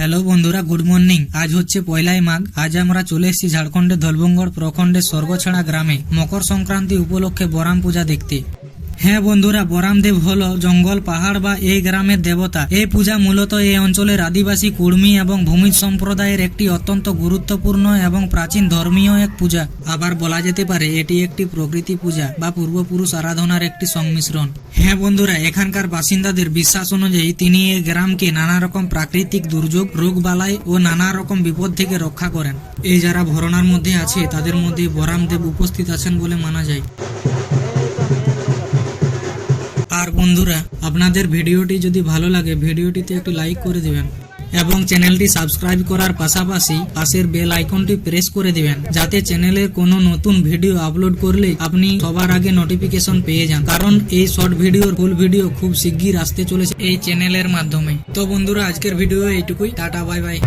Hello বন্ধুরা, good morning. আজ হচ্ছে 1লাই মাঘ। আজ আমরা চলে এসেছি ঝাড়খণ্ডের ধলভঙ্গড় প্রখণ্ডের স্বর্গছড়া গ্রামে মকর সংক্রান্তি উপলক্ষে বরাম পূজা দেখতে। হ্যাঁ বন্ধুরা, বরামদেব হলো জঙ্গল, পাহাড় বা এই গ্রামের দেবতা। এই পূজা মূলত এই অঞ্চলের আদিবাসী, কুর্মী এবং ভূমিজ সম্প্রদায়ের একটি অত্যন্ত গুরুত্বপূর্ণ এবং প্রাচীন ধর্মীয় এক পূজা। আবার বলা যেতে পারে এটি একটি প্রকৃতি পূজা বা পূর্বপুরুষ আরাধনার একটি সংমিশ্রণ। হ্যাঁ বন্ধুরা, এখানকার বাসিন্দাদের বিশ্বাস অনুযায়ী তিনি এই গ্রামকে নানা রকম প্রাকৃতিক দুর্যোগ, রোগবালাই ও নানা রকম বিপদ থেকে রক্ষা করেন। এই যারা ভরনার মধ্যে আছে তাদের মধ্যে বরামদেব উপস্থিত আছেন বলে মানা যায়। আর বন্ধুরা, আপনাদের ভিডিওটি যদি ভালো লাগে ভিডিওটিতে একটু লাইক করে দিবেন এবং চ্যানেলটি সাবস্ক্রাইব করার পাশাপাশি পাশের বেল আইকনটি প্রেস করে দিবেন, যাতে চ্যানেলের কোনো নতুন ভিডিও আপলোড করলে আপনি সবার আগে নোটিফিকেশন পেয়ে যান। কারণ এই শর্ট ভিডিওর ফুল ভিডিও খুব শিগগির আসতে চলেছে এই চ্যানেলের মাধ্যমে। তো বন্ধুরা, আজকের ভিডিও এইটুকুই। Tata, bye bye.